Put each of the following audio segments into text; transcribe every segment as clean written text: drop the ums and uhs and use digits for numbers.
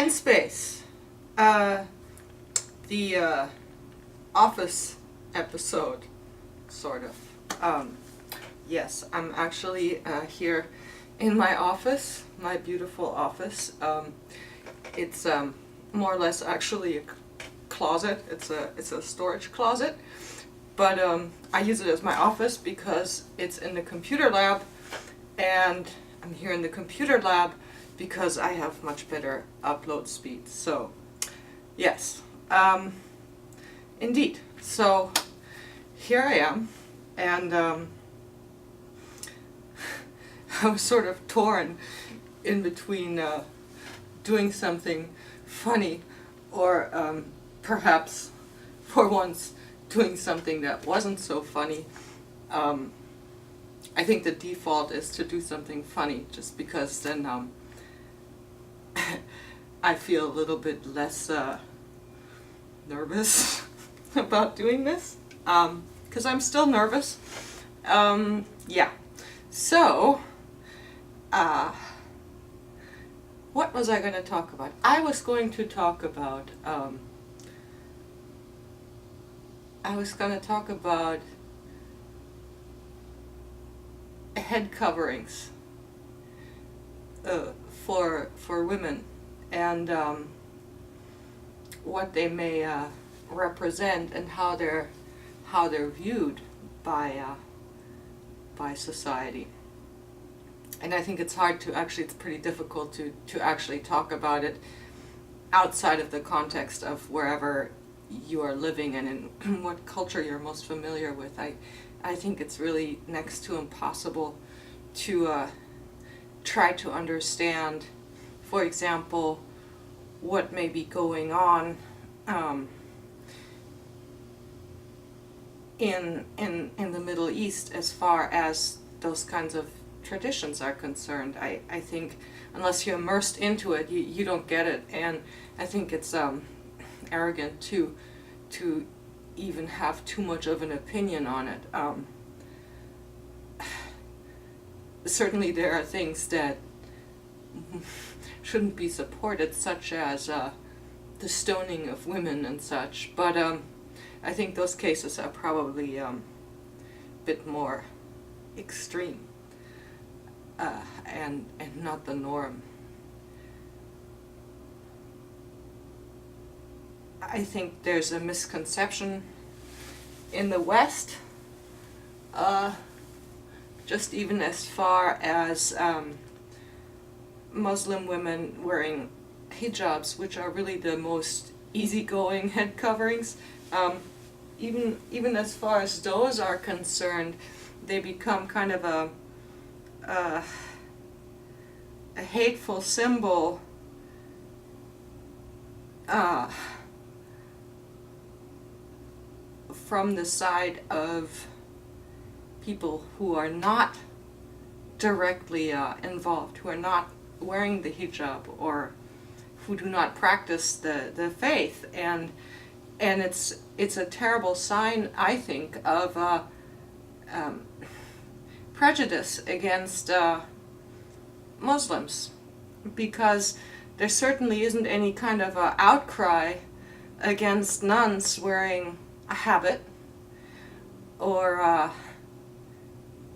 And space. The Office episode, sort of. Yes, I'm actually here in my office, my beautiful office. It's more or less actually a closet. It's a storage closet, but I use it as my office because it's in the computer lab, and I'm here in the computer lab because I have much better upload speed. So, yes, indeed. So here I am, and I was sort of torn in between doing something funny or perhaps for once doing something that wasn't so funny. I think the default is to do something funny just because then I feel a little bit less nervous about doing this, because I'm still nervous. Yeah. So, what was I going to talk about? I was going to talk about head coverings for women, and what they may represent and how they're viewed by society. And I think it's hard to actually, it's pretty difficult to actually talk about it outside of the context of wherever you are living and in what culture you're most familiar with. I think it's really next to impossible to try to understand, for example, what may be going on in the Middle East as far as those kinds of traditions are concerned. I think unless you're immersed into it, you don't get it, and I think it's arrogant to even have too much of an opinion on it. Certainly there are things that shouldn't be supported, such as the stoning of women and such, but I think those cases are probably a bit more extreme and not the norm. I think there's a misconception in the West, just even as far as Muslim women wearing hijabs, which are really the most easygoing head coverings. Even as far as those are concerned, they become kind of a hateful symbol from the side of people who are not directly involved, who are not wearing the hijab or who do not practice the faith, and it's a terrible sign, I think, of prejudice against Muslims, because there certainly isn't any kind of outcry against nuns wearing a habit, or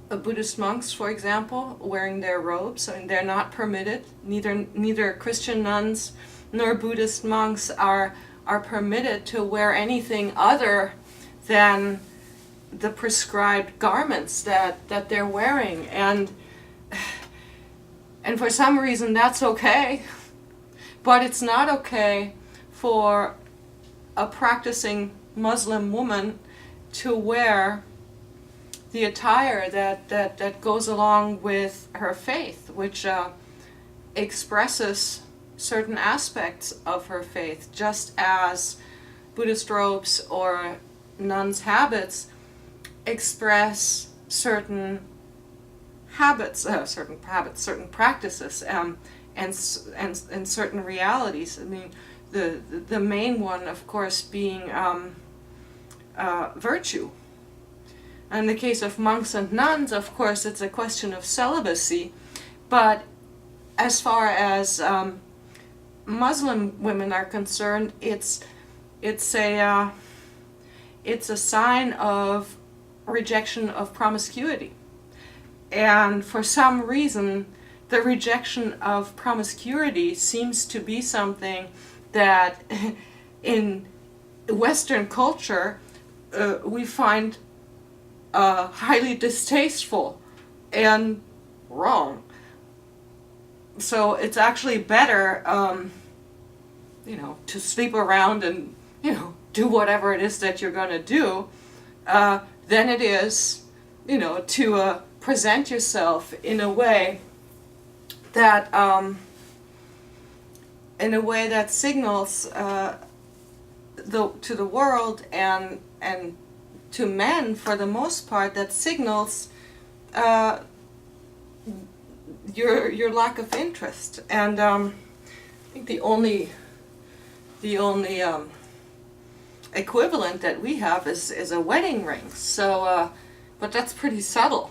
Buddhist monks, for example, wearing their robes. I mean, they're not permitted. Neither Christian nuns nor Buddhist monks are permitted to wear anything other than the prescribed garments that they're wearing, and for some reason that's okay, but it's not okay for a practicing Muslim woman to wear the attire that goes along with her faith, which expresses certain aspects of her faith, just as Buddhist robes or nuns' habits express certain certain practices, and certain realities. I mean, the main one, of course, being virtue. In the case of monks and nuns, of course, it's a question of celibacy, but as far as Muslim women are concerned, it's a sign of rejection of promiscuity. And for some reason, the rejection of promiscuity seems to be something that in Western culture we find highly distasteful and wrong. So it's actually better, to sleep around and, do whatever it is that you're going to do, than it is, to present yourself in a way that signals to the world and to men, for the most part, that signals your lack of interest. And I think the only equivalent that we have is a wedding ring. So, but that's pretty subtle.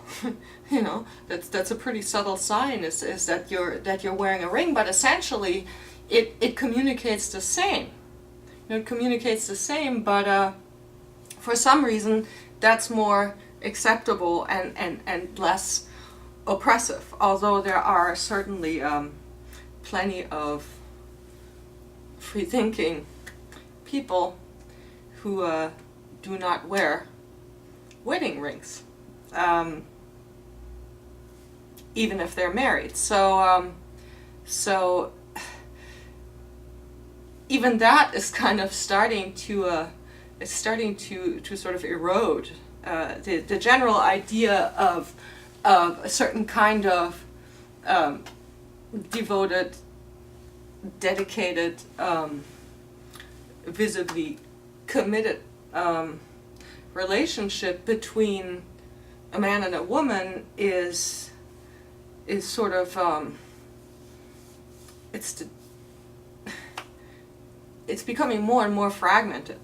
That's a pretty subtle sign. Is that you're wearing a ring, but essentially, it communicates the same. It communicates the same, but for some reason, that's more acceptable and less oppressive. Although there are certainly plenty of free-thinking people who do not wear wedding rings, even if they're married. So even that is kind of starting to sort of erode the general idea of a certain kind of devoted, dedicated, visibly committed relationship between a man and a woman is sort of it's becoming more and more fragmented.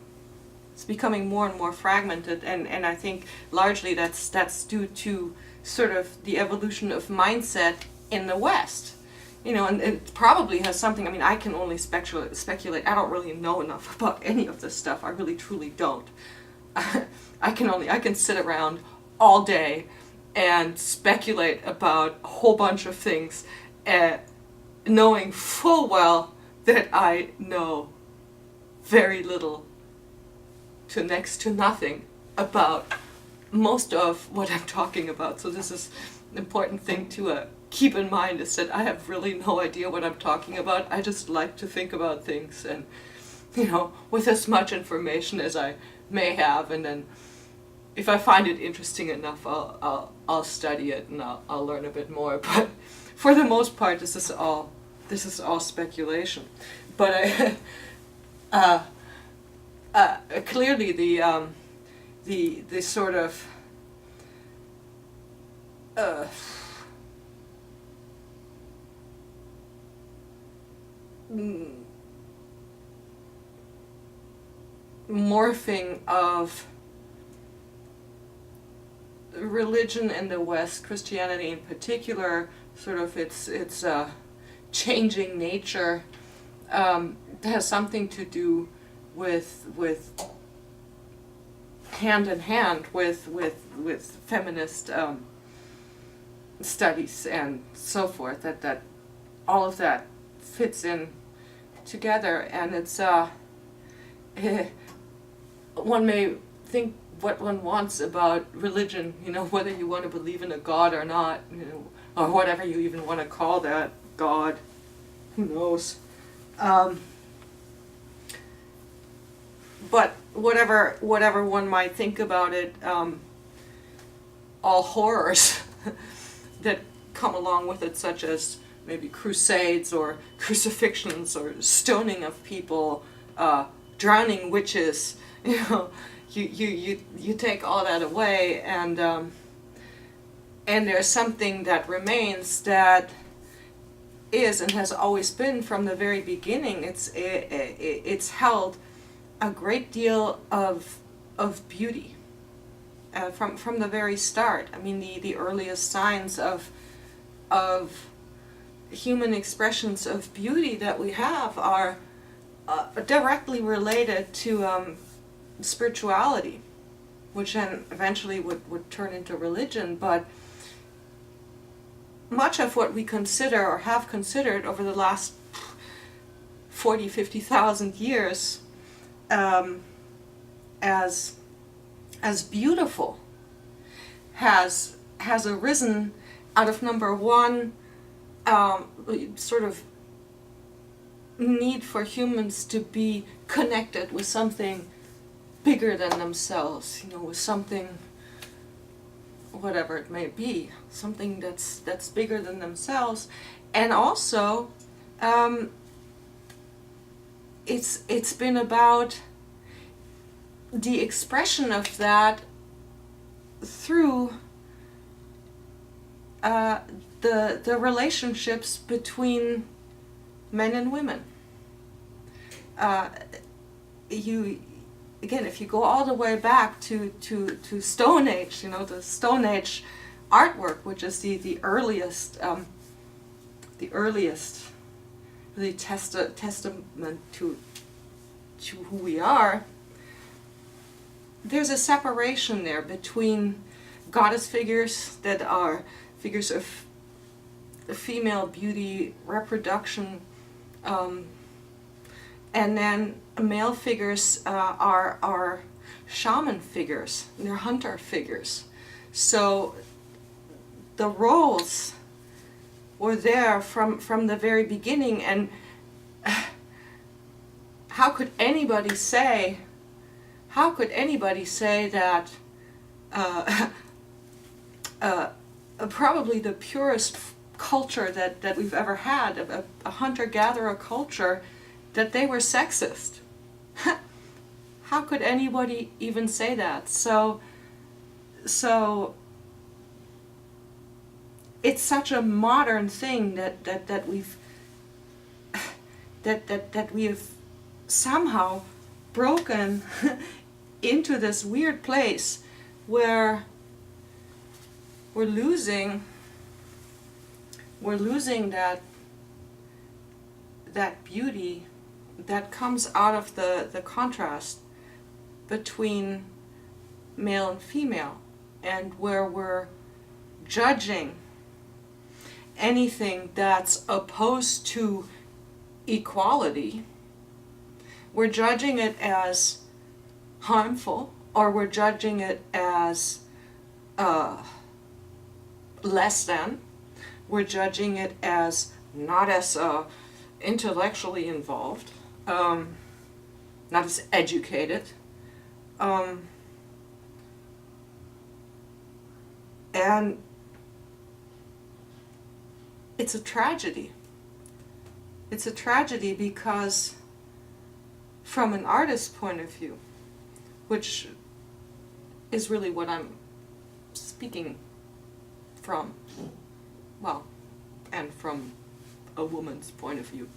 It's becoming more and more fragmented, and I think largely that's due to sort of the evolution of mindset in the West. And it probably has something. I mean, I can only speculate. I don't really know enough about any of this stuff. I really truly don't. I can sit around all day and speculate about a whole bunch of things, knowing full well that I know very little to next to nothing about most of what I'm talking about. So this is an important thing to keep in mind, is that I have really no idea what I'm talking about. I just like to think about things, and with as much information as I may have, and then if I find it interesting enough, I'll study it and I'll learn a bit more. But for the most part, this is all speculation. But clearly the sort of morphing of religion in the West, Christianity in particular, sort of its changing nature, has something to do with hand in hand with feminist studies and so forth. That all of that fits in together, and it's one may think what one wants about religion, whether you want to believe in a god or not, or whatever you even want to call that god, who knows. But whatever one might think about it, all horrors that come along with it, such as maybe crusades or crucifixions or stoning of people, drowning witches, you take all that away, and there's something that remains that is and has always been from the very beginning. It's held a great deal of beauty from the very start. I mean, the earliest signs of human expressions of beauty that we have are directly related to spirituality, which then eventually would turn into religion. But much of what we consider or have considered over the last 40, 50,000 years as beautiful has arisen out of, number one, sort of need for humans to be connected with something bigger than themselves, with something, whatever it may be, something that's bigger than themselves. And also it's been about the expression of that through the relationships between men and women. Again, if you go all the way back to Stone Age, the Stone Age artwork, which is the earliest really testament to who we are. There's a separation there between goddess figures that are figures of female beauty, reproduction, and then male figures are shaman figures, they're hunter figures. So the roles were there from the very beginning, and how could anybody say that probably the purest culture that we've ever had, a hunter-gatherer culture, that they were sexist? How could anybody even say that? So it's such a modern thing that we've that we have somehow broken into this weird place where we're losing that beauty that comes out of the contrast between male and female, and where we're judging anything that's opposed to equality. We're judging it as harmful, or we're judging it as less than. We're judging it as not as intellectually involved, not as educated, and it's a tragedy. It's a tragedy because from an artist's point of view, which is really what I'm speaking from, well, and from a woman's point of view,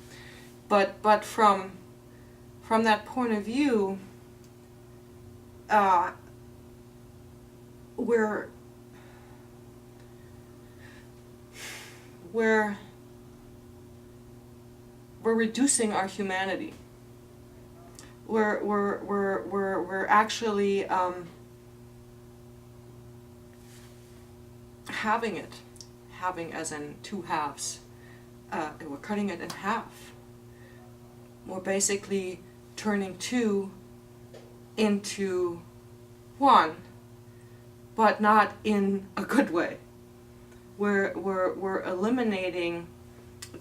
but from that point of view, we're reducing our humanity. We're actually having as in two halves. We're cutting it in half. We're basically turning two into one, but not in a good way. We're eliminating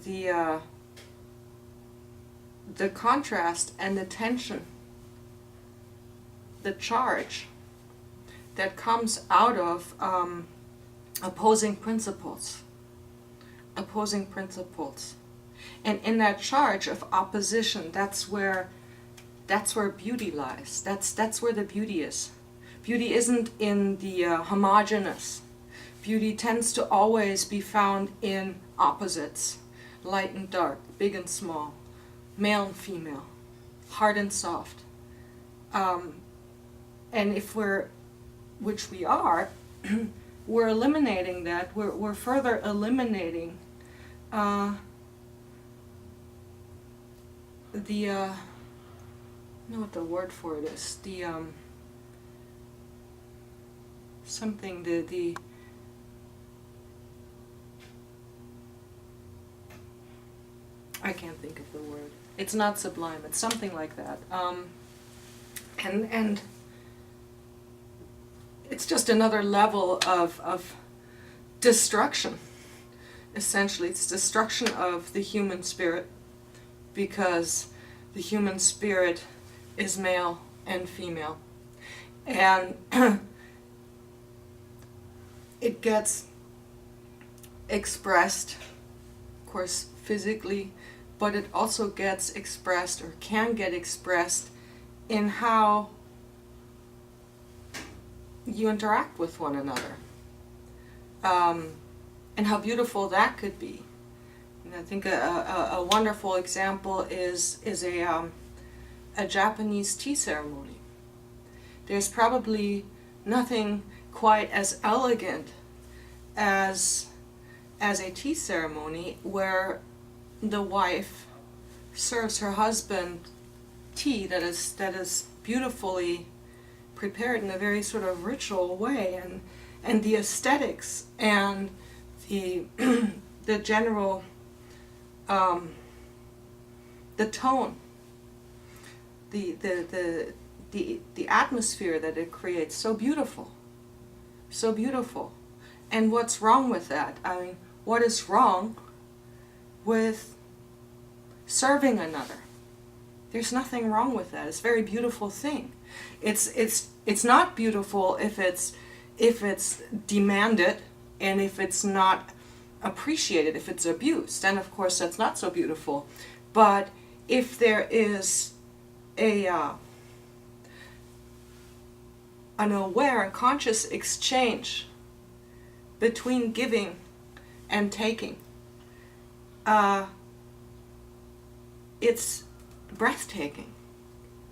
the contrast and the tension, the charge that comes out of opposing principles. And in that charge of opposition, that's where beauty lies. That's where the beauty is. Beauty isn't in the homogeneous. Beauty tends to always be found in opposites, light and dark, big and small, male and female, hard and soft. And if which we are, we're eliminating that. We're further eliminating the I don't know what the word for it is. The something the I can't think of the word. It's not sublime. It's something like that. And it's just another level of destruction. Essentially, it's destruction of the human spirit, because the human spirit is male and female, and it gets expressed, of course, physically, but it also gets expressed, or can get expressed, in how you interact with one another, and how beautiful that could be. And I think a wonderful example is a Japanese tea ceremony. There's probably nothing quite as elegant as a tea ceremony where the wife serves her husband tea that is beautifully prepared in a very sort of ritual way, and the aesthetics and the the general the tone, the atmosphere that it creates, so beautiful, so beautiful. And what's wrong with that? I mean, what is wrong with serving another? There's nothing wrong with that. It's a very beautiful thing. It's not beautiful if it's demanded, and if it's not appreciated, if it's abused. Then of course that's not so beautiful. But if there is an aware and conscious exchange between giving and taking, it's breathtaking.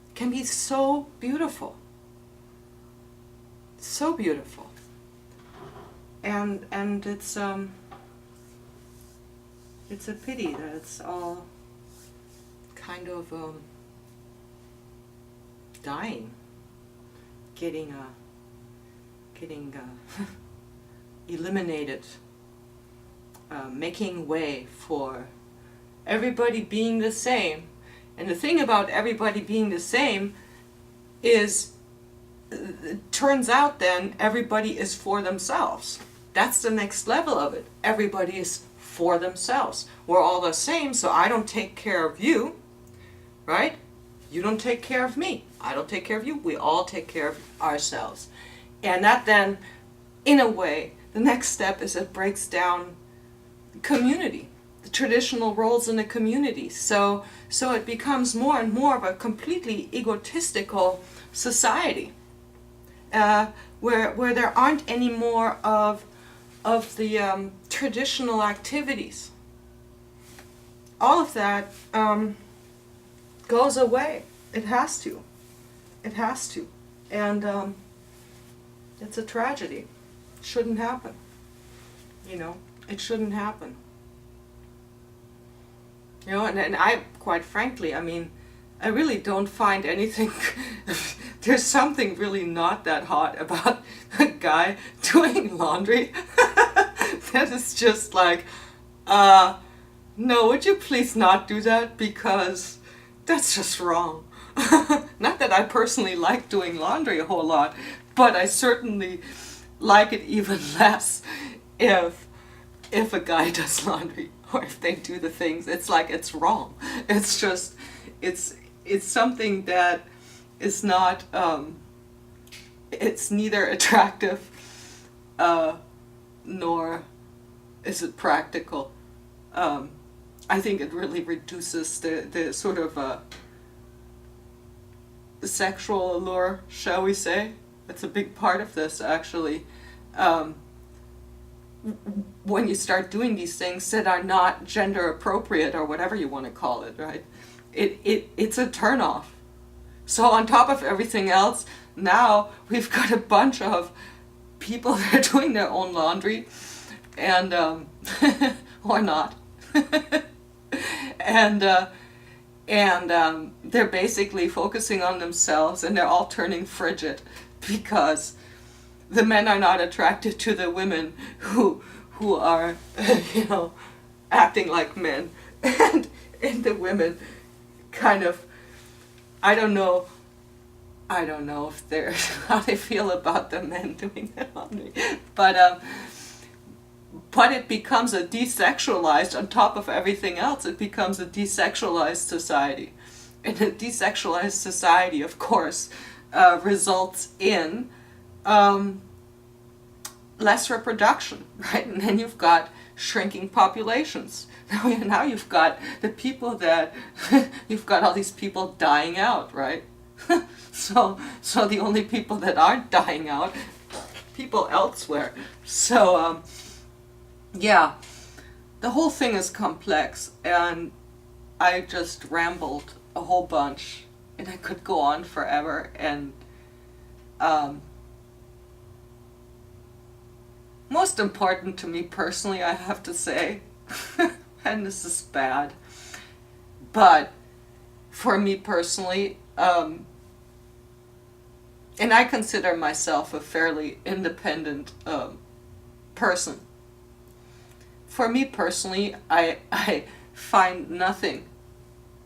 It can be so beautiful. So beautiful. And it's a pity that it's all kind of dying, getting eliminated, making way for everybody being the same. And the thing about everybody being the same is, it turns out then everybody is for themselves. That's the next level of it. Everybody is for themselves. We're all the same, so I don't take care of you, right? You don't take care of me. I don't take care of you. We all take care of ourselves. And that then, in a way, the next step is it breaks down community, the traditional roles in the community. So it becomes more and more of a completely egotistical society, where there aren't any more of the traditional activities. All of that goes away. It has to. It has to. And it's a tragedy. It shouldn't happen. You know, it shouldn't happen. You know, and I, quite frankly, I mean, I really don't find anything, there's something really not that hot about a guy doing laundry. That is just like, no, would you please not do that, because that's just wrong. Not that I personally like doing laundry a whole lot, but I certainly like it even less if a guy does laundry, or if they do the things. It's like, it's wrong. It's just, it's something that is not, it's neither attractive nor is it practical. I think it really reduces the sort of the sexual allure, shall we say. That's a big part of this, actually. When you start doing these things that are not gender appropriate, or whatever you want to call it, right? It's a turnoff. So on top of everything else, now we've got a bunch of people that are doing their own laundry, and or not. and they're basically focusing on themselves, and they're all turning frigid because the men are not attracted to the women who are you know, acting like men, and the women kind of, I don't know if they're how they feel about the men doing that on me, but it becomes a desexualized, on top of everything else, it becomes a desexualized society. And a desexualized society, of course, results in less reproduction, right? And then you've got shrinking populations. Now you've got the people that, you've got all these people dying out, right? So the only people that aren't dying out, people elsewhere. So, yeah, the whole thing is complex, and I just rambled a whole bunch, and I could go on forever, and most important to me personally, I have to say, and this is bad, but for me personally, and I consider myself a fairly independent person. For me personally, I find nothing,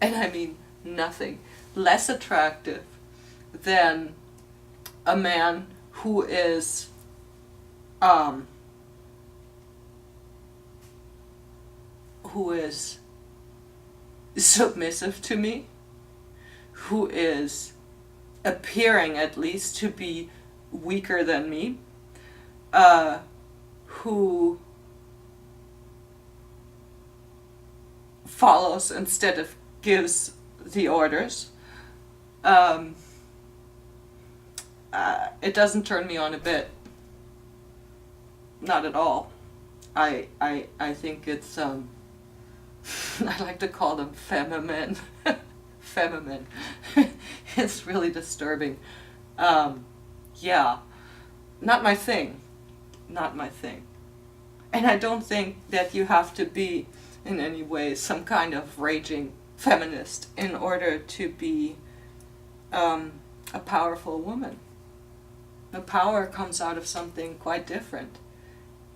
and I mean nothing, less attractive than a man who is submissive to me, who is appearing at least to be weaker than me, who follows instead of gives the orders. It doesn't turn me on a bit. Not at all. I think it's I like to call them feminine. Feminine. It's really disturbing. Yeah, not my thing. Not my thing. And I don't think that you have to be in any way some kind of raging feminist in order to be a powerful woman. The power comes out of something quite different.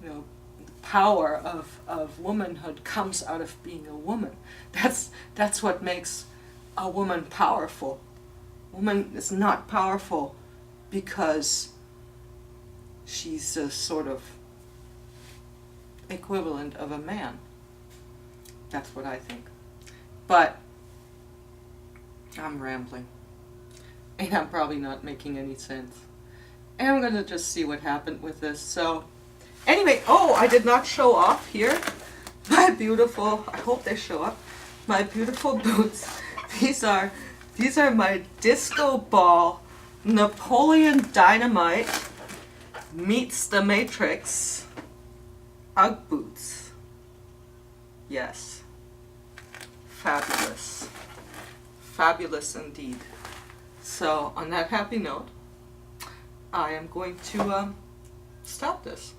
You know, the power of womanhood comes out of being a woman. That's what makes a woman powerful. Woman is not powerful because she's a sort of equivalent of a man. That's what I think. But I'm rambling. And I'm probably not making any sense. And I'm going to just see what happened with this. So, anyway, oh, I did not show off here my beautiful, I hope they show up, my beautiful boots. These are my Disco Ball Napoleon Dynamite meets the Matrix Ugg boots. Yes. Fabulous. Fabulous indeed. So, on that happy note, I am going to stop this.